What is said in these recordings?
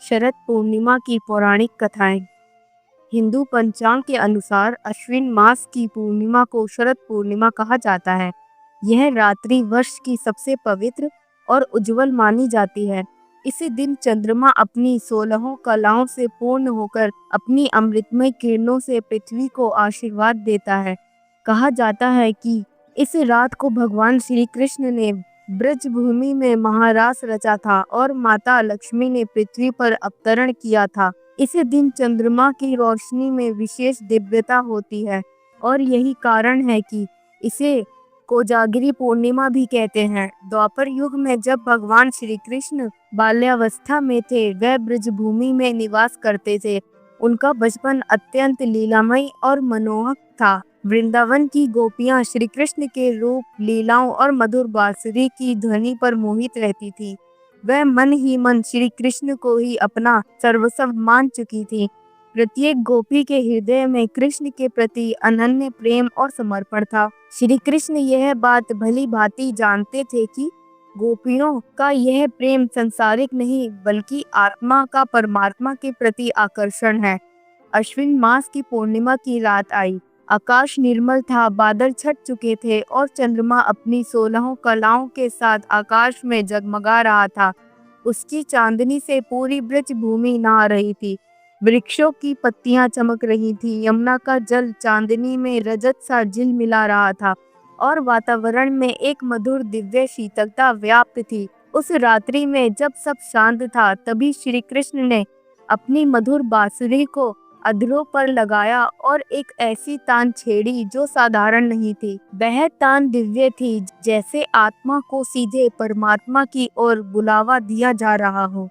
शरद पूर्णिमा की पौराणिक कथाएं। हिंदू पंचांग के अनुसार अश्विन मास की पूर्णिमा को शरद पूर्णिमा कहा जाता है। यह रात्रि वर्ष की सबसे पवित्र और उज्जवल मानी जाती है। इसी दिन चंद्रमा अपनी 16 कलाओं से पूर्ण होकर अपनी अमृतमय किरणों से पृथ्वी को आशीर्वाद देता है। कहा जाता है कि इस रात को भगवान श्री कृष्ण ने ब्रज भूमि में महारास रचा था और माता लक्ष्मी ने पृथ्वी पर अवतरण किया था। इस दिन चंद्रमा की रोशनी में विशेष दिव्यता होती है और यही कारण है कि इसे कोजागिरी पूर्णिमा भी कहते हैं। द्वापर युग में जब भगवान श्री कृष्ण बाल्यावस्था में थे, वह ब्रज भूमि में निवास करते थे। उनका बचपन अत्यंत लीलामय और मनमोहक था। वृंदावन की गोपियां श्री कृष्ण के रूप, लीलाओं और मधुर बांसुरी की ध्वनि पर मोहित रहती थी। वह मन ही मन श्री कृष्ण को ही अपना सर्वस्व मान चुकी थी। प्रत्येक गोपी के हृदय में कृष्ण के प्रति अनन्य प्रेम और समर्पण था। श्री कृष्ण यह बात भली भांति जानते थे कि गोपियों का यह प्रेम सांसारिक नहीं बल्कि आत्मा का परमात्मा के प्रति आकर्षण है। अश्विन मास की पूर्णिमा की रात आई। आकाश निर्मल था, बादल छट चुके थे और चंद्रमा अपनी 16 कलाओं के साथ आकाश में जगमगा रहा था। उसकी चांदनी से पूरी ब्रज भूमि नहा रही थी। वृक्षों की पत्तियां चमक रही थी, यमुना का जल चांदनी में रजत सा झिलमिला रहा था और वातावरण में एक मधुर दिव्य शीतलता व्याप्त थी। उस रात्रि में जब सब शांत था, तभी श्री कृष्ण ने अपनी मधुर बांसुरी को अधरों पर लगाया और एक ऐसी तान छेड़ी जो साधारण नहीं थी। वह तान दिव्य थी, जैसे आत्मा को सीधे परमात्मा की ओर बुलावा दिया जा रहा हो।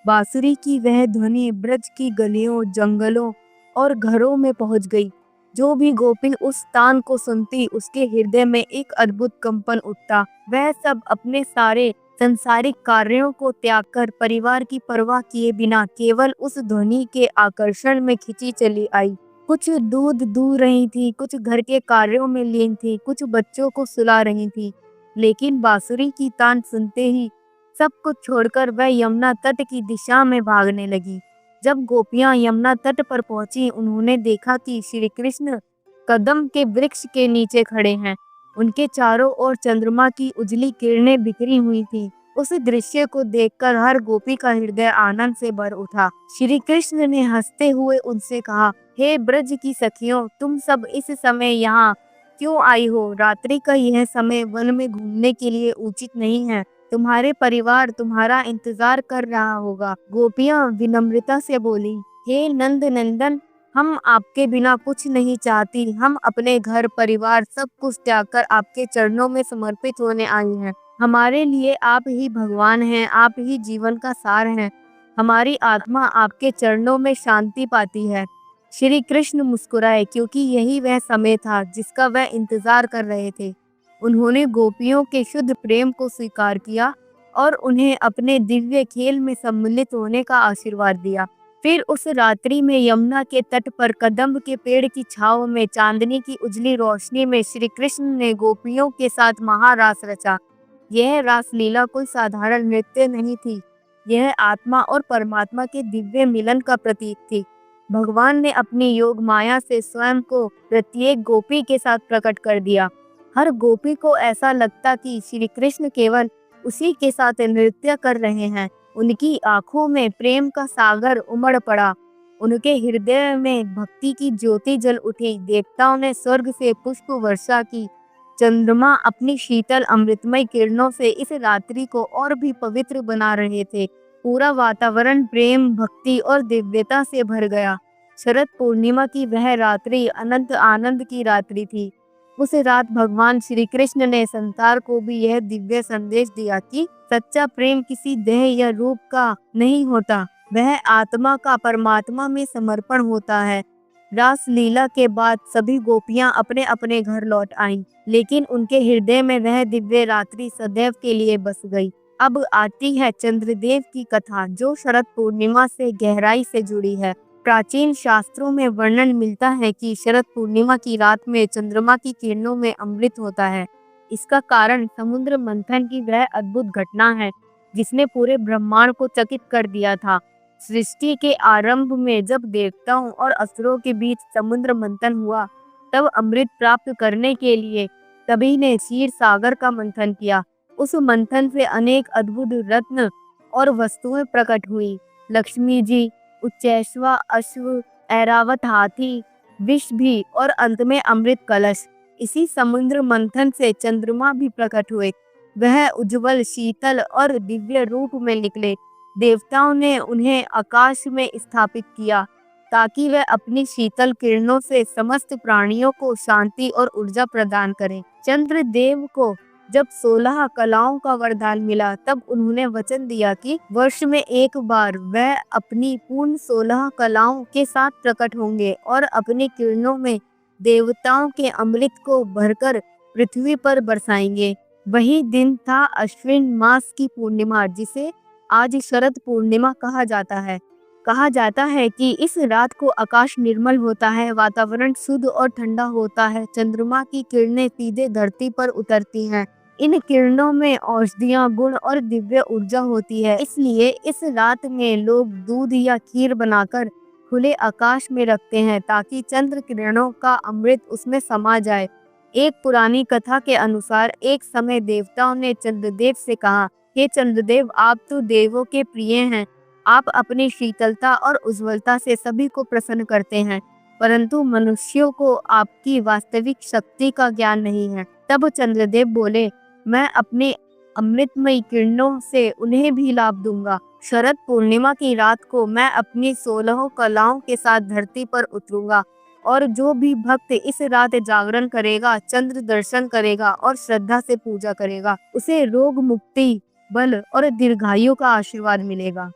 बांसुरी की वह ध्वनि ब्रज की गलियों, जंगलों और घरों में पहुंच गई। जो भी गोपी उस तान को सुनती, उसके हृदय में एक अद्भुत कंपन उठता। वह सब अपने सारे संसारिक कार्यों को त्याग कर परिवार की परवाह किए बिना केवल उस ध्वनि के आकर्षण में खिंची चली आई। कुछ दूध दूह रही थी, कुछ घर के कार्यों में लीन थी, कुछ बच्चों को सुला रही थी। लेकिन बांसुरी की तान सुनते ही सब कुछ छोड़कर वह यमुना तट की दिशा में भागने लगी। जब गोपियां यमुना तट पर पहुंची, उन्होंने देखा कि श्री कृष्ण कदम के वृक्ष के नीचे खड़े हैं। उनके चारों ओर चंद्रमा की उजली किरणें बिखरी हुई थी। उस दृश्य को देखकर हर गोपी का हृदय आनंद से भर उठा। श्री कृष्ण ने हंसते हुए उनसे कहा, हे ब्रज की सखियों, तुम सब इस समय यहाँ क्यों आई हो? रात्रि का यह समय वन में घूमने के लिए उचित नहीं है। तुम्हारे परिवार तुम्हारा इंतजार कर रहा होगा। गोपियां विनम्रता से बोली, हे नंद नंदन, हम आपके बिना कुछ नहीं चाहती। हम अपने घर परिवार सब कुछ त्याग कर आपके चरणों में समर्पित होने आई हैं। हमारे लिए आप ही भगवान हैं, आप ही जीवन का सार हैं। हमारी आत्मा आपके चरणों में शांति पाती है। श्री कृष्ण मुस्कुराए, क्योंकि यही वह समय था जिसका वह इंतजार कर रहे थे। उन्होंने गोपियों के शुद्ध प्रेम को स्वीकार किया और उन्हें अपने दिव्य खेल में सम्मिलित होने का आशीर्वाद दिया। फिर उस रात्रि में यमुना के तट पर कदम्ब के पेड़ की छांव में चांदनी की उजली रोशनी में श्री कृष्ण ने गोपियों के साथ महारास रचा। यह रासलीला कोई साधारण नृत्य नहीं थी, यह आत्मा और परमात्मा के दिव्य मिलन का प्रतीक थी। भगवान ने अपनी योग माया से स्वयं को प्रत्येक गोपी के साथ प्रकट कर दिया। हर गोपी को ऐसा लगता कि श्री कृष्ण केवल उसी के साथ नृत्य कर रहे हैं। उनकी आंखों में प्रेम का सागर उमड़ पड़ा, उनके हृदय में भक्ति की ज्योति जल उठी। देवताओं ने स्वर्ग से पुष्प वर्षा की। चंद्रमा अपनी शीतल अमृतमय किरणों से इस रात्रि को और भी पवित्र बना रहे थे। पूरा वातावरण प्रेम, भक्ति और दिव्यता से भर गया। शरद पूर्णिमा की वह रात्रि अनंत आनंद की रात्रि थी। उस रात भगवान श्री कृष्ण ने संसार को भी यह दिव्य संदेश दिया कि सच्चा प्रेम किसी देह या रूप का नहीं होता, वह आत्मा का परमात्मा में समर्पण होता है। रास लीला के बाद सभी गोपियां अपने अपने घर लौट आईं, लेकिन उनके हृदय में वह दिव्य रात्रि सदैव के लिए बस गई। अब आती है चंद्रदेव की कथा, जो शरद पूर्णिमा से गहराई से जुड़ी है। प्राचीन शास्त्रों में वर्णन मिलता है कि शरद पूर्णिमा की रात में चंद्रमा की किरणों में अमृत होता है। इसका कारण समुद्र मंथन की वह अद्भुत घटना है जिसने पूरे ब्रह्मांड को चकित कर दिया था। सृष्टि के आरंभ में जब देवताओं और असुरों के बीच समुद्र मंथन हुआ, तब अमृत प्राप्त करने के लिए सभी ने क्षीर सागर का मंथन किया। उस मंथन से अनेक अद्भुत रत्न और वस्तुएं प्रकट हुई। लक्ष्मी जी, उच्चैश्वा अश्व, ऐरावत हाथी, वृषभी और अंत में अमृत कलश। इसी समुद्र मंथन से चंद्रमा भी प्रकट हुए। वह उज्जवल, शीतल और दिव्य रूप में निकले। देवताओं ने उन्हें आकाश में स्थापित किया ताकि वह अपनी शीतल किरणों से समस्त प्राणियों को शांति और ऊर्जा प्रदान करें। चंद्रदेव को जब 16 कलाओं का वरदान मिला, तब उन्होंने वचन दिया कि वर्ष में एक बार वह अपनी पूर्ण 16 कलाओं के साथ प्रकट होंगे और अपनी किरणों में देवताओं के अमृत को भरकर पृथ्वी पर बरसाएंगे। वही दिन था अश्विन मास की पूर्णिमा, जिसे आज शरद पूर्णिमा कहा जाता है। कहा जाता है कि इस रात को आकाश निर्मल होता है, वातावरण शुद्ध और ठंडा होता है। चंद्रमा की किरणें सीधे धरती पर उतरती हैं। इन किरणों में औषधियां, गुण और दिव्य ऊर्जा होती है। इसलिए इस रात में लोग दूध या खीर बनाकर खुले आकाश में रखते हैं ताकि चंद्र किरणों का अमृत उसमें समा जाए। एक पुरानी कथा के अनुसार एक समय देवताओं ने चंद्रदेव से कहा, हे चंद्रदेव, आप तो देवों के प्रिय हैं। आप अपनी शीतलता और उज्ज्वलता से सभी को प्रसन्न करते हैं, परंतु मनुष्यों को आपकी वास्तविक शक्ति का ज्ञान नहीं है। तब चंद्रदेव बोले, मैं अपने अमृतमयी किरणों से उन्हें भी लाभ दूंगा। शरद पूर्णिमा की रात को मैं अपनी 16 कलाओं के साथ धरती पर उतरूंगा और जो भी भक्त इस रात जागरण करेगा, चंद्र दर्शन करेगा और श्रद्धा से पूजा करेगा, उसे रोग मुक्ति, बल और दीर्घायु का आशीर्वाद मिलेगा।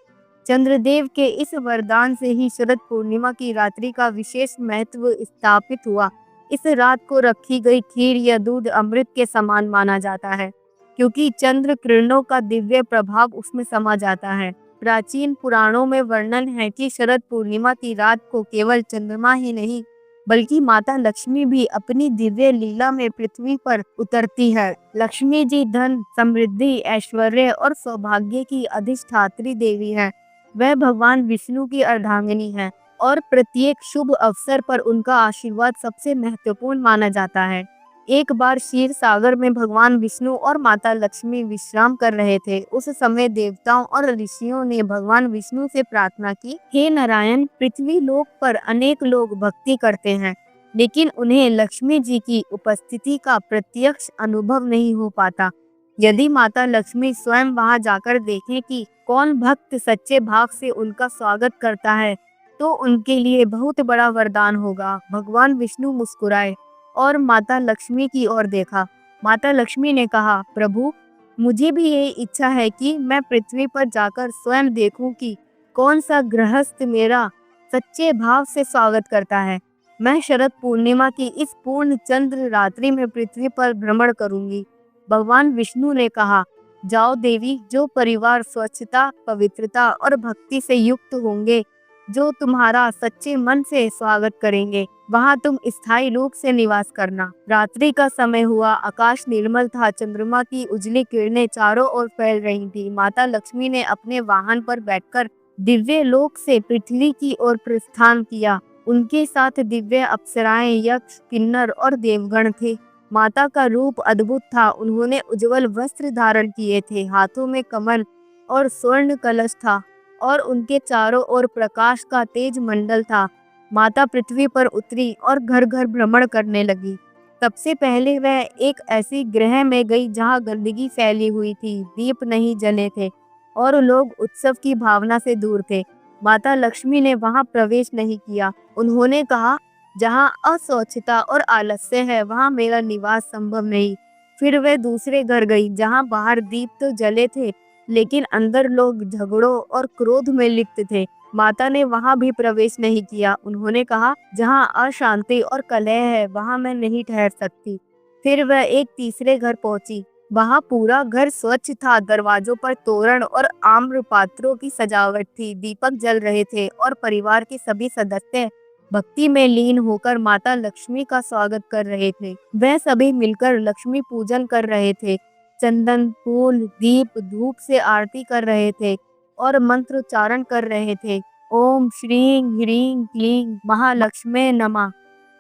चंद्रदेव के इस वरदान से ही शरद पूर्णिमा की रात्रि का विशेष महत्व स्थापित हुआ। इस रात को रखी गई खीर या दूध अमृत के समान माना जाता है, क्योंकि चंद्र किरणों का दिव्य प्रभाव उसमें समा जाता है। प्राचीन पुराणों में वर्णन है कि शरद पूर्णिमा की रात को केवल चंद्रमा ही नहीं, बल्कि माता लक्ष्मी भी अपनी दिव्य लीला में पृथ्वी पर उतरती है। लक्ष्मी जी धन, समृद्धि, ऐश्वर्य और सौभाग्य की अधिष्ठात्री देवी है। वह भगवान विष्णु की अर्धांगिनी है और प्रत्येक शुभ अवसर पर उनका आशीर्वाद सबसे महत्वपूर्ण माना जाता है। एक बार क्षीर सागर में भगवान विष्णु और माता लक्ष्मी विश्राम कर रहे थे। उस समय देवताओं और ऋषियों ने भगवान विष्णु से प्रार्थना की, हे नारायण, पृथ्वी लोक पर अनेक लोग भक्ति करते हैं, लेकिन उन्हें लक्ष्मी जी की उपस्थिति का प्रत्यक्ष अनुभव नहीं हो पाता। यदि माता लक्ष्मी स्वयं वहां जाकर देखें कि कौन भक्त सच्चे भाव से उनका स्वागत करता है, तो उनके लिए बहुत बड़ा वरदान होगा। भगवान विष्णु मुस्कुराए और माता लक्ष्मी की ओर देखा। माता लक्ष्मी ने कहा, प्रभु, मुझे भी ये इच्छा है कि मैं पृथ्वी पर जाकर स्वयं देखूं कि कौन सा गृहस्थ मेरा सच्चे भाव से स्वागत करता है। मैं शरद पूर्णिमा की इस पूर्ण चंद्र रात्रि में पृथ्वी पर भ्रमण करूंगी। भगवान विष्णु ने कहा, जाओ देवी, जो परिवार स्वच्छता, पवित्रता और भक्ति से युक्त होंगे, जो तुम्हारा सच्चे मन से स्वागत करेंगे, वहां तुम स्थायी रूप से निवास करना। रात्रि का समय हुआ, आकाश निर्मल था, चंद्रमा की उजली किरणें चारों ओर फैल रही थी। माता लक्ष्मी ने अपने वाहन पर बैठकर दिव्य लोक से पृथ्वी की ओर प्रस्थान किया। उनके साथ दिव्य अप्सराएं, यक्ष, किन्नर और देवगण थे। माता का रूप अद्भुत था। उन्होंने उज्जवल वस्त्र धारण किए थे, हाथों में कमल और स्वर्ण कलश था और उनके चारों ओर प्रकाश का तेज मंडल था। माता पृथ्वी पर उतरी और घर घर भ्रमण करने लगी। सबसे पहले वह एक ऐसी गृह में गई जहां गंदगी फैली हुई थी, दीप नहीं जले थे और लोग उत्सव की भावना से दूर थे। माता लक्ष्मी ने वहां प्रवेश नहीं किया। उन्होंने कहा, जहां अस्वच्छता और आलस्य है, वहां मेरा निवास संभव नहीं। फिर वह दूसरे घर गई जहां बाहर दीप तो जले थे, लेकिन अंदर लोग झगड़ों और क्रोध में लिप्त थे। माता ने वहां भी प्रवेश नहीं किया। उन्होंने कहा, जहां अशांति और कलह है, वहां मैं नहीं ठहर सकती। फिर वह एक तीसरे घर पहुंची। वहां पूरा घर स्वच्छ था, दरवाजों पर तोरण और आम्र पात्रों की सजावट थी, दीपक जल रहे थे और परिवार के सभी सदस्य भक्ति में लीन होकर माता लक्ष्मी का स्वागत कर रहे थे। वह सभी मिलकर लक्ष्मी पूजन कर रहे थे, चंदन, फूल, दीप, धूप से आरती कर रहे थे और मंत्रोच्चारण कर रहे थे। ओम श्रीं ह्रीं क्लीं महालक्ष्मी नमः।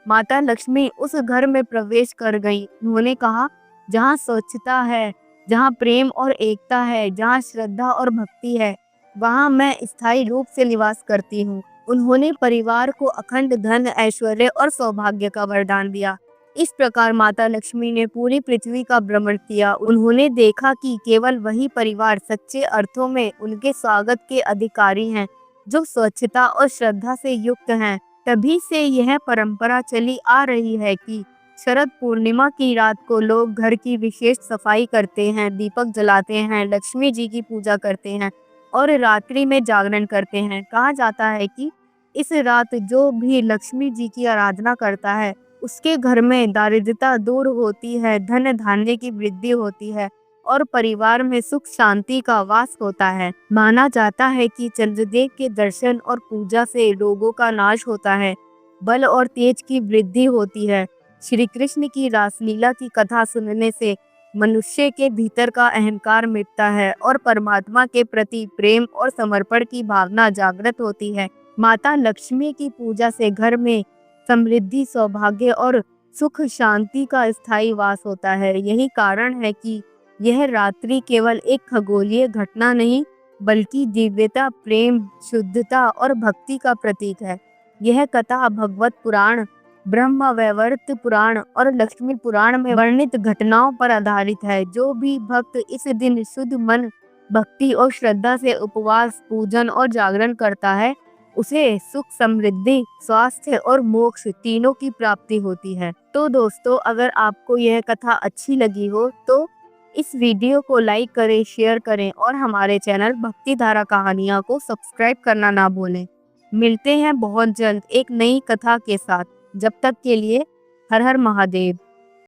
माता लक्ष्मी उस घर में प्रवेश कर गई। उन्होंने कहा, जहाँ स्वच्छता है, जहाँ प्रेम और एकता है, जहाँ श्रद्धा और भक्ति है, वहाँ मैं स्थायी रूप से निवास करती हूँ। उन्होंने परिवार को अखंड धन, ऐश्वर्य और सौभाग्य का वरदान दिया। इस प्रकार माता लक्ष्मी ने पूरी पृथ्वी का भ्रमण किया। उन्होंने देखा कि केवल वही परिवार सच्चे अर्थों में उनके स्वागत के अधिकारी हैं, जो स्वच्छता और श्रद्धा से युक्त हैं। तभी से यह परंपरा चली आ रही है कि शरद पूर्णिमा की रात को लोग घर की विशेष सफाई करते हैं, दीपक जलाते हैं, लक्ष्मी जी की पूजा करते हैं और रात्रि में जागरण करते हैं। कहा जाता है कि इस रात जो भी लक्ष्मी जी की आराधना करता है, उसके घर में दारिद्रता दूर होती है, धन धान्य की वृद्धि होती है और परिवार में सुख शांति का वास होता है। माना जाता है कि चंद्रदेव के दर्शन और पूजा से रोगों का नाश होता है, बल और तेज की वृद्धि होती है। श्री कृष्ण की रासलीला की कथा सुनने से मनुष्य के भीतर का अहंकार मिटता है और परमात्मा के प्रति प्रेम और समर्पण की भावना जागृत होती है। माता लक्ष्मी की पूजा से घर में समृद्धि, सौभाग्य और सुख शांति का स्थायी वास होता है। यही कारण है कि यह रात्रि केवल एक खगोलीय घटना नहीं, बल्कि दिव्यता, प्रेम, शुद्धता और भक्ति का प्रतीक है। यह कथा भगवत पुराण, ब्रह्म वैवर्त पुराण और लक्ष्मी पुराण में वर्णित घटनाओं पर आधारित है। जो भी भक्त इस दिन शुद्ध मन, भक्ति और श्रद्धा से उपवास, पूजन और जागरण करता है, उसे सुख, समृद्धि, स्वास्थ्य और मोक्ष तीनों की प्राप्ति होती है। तो दोस्तों, अगर आपको यह कथा अच्छी लगी हो तो इस वीडियो को लाइक करें, शेयर करें और हमारे चैनल भक्ति धारा कहानियाँ को सब्सक्राइब करना ना भूलें। मिलते हैं बहुत जल्द एक नई कथा के साथ। जब तक के लिए हर हर महादेव।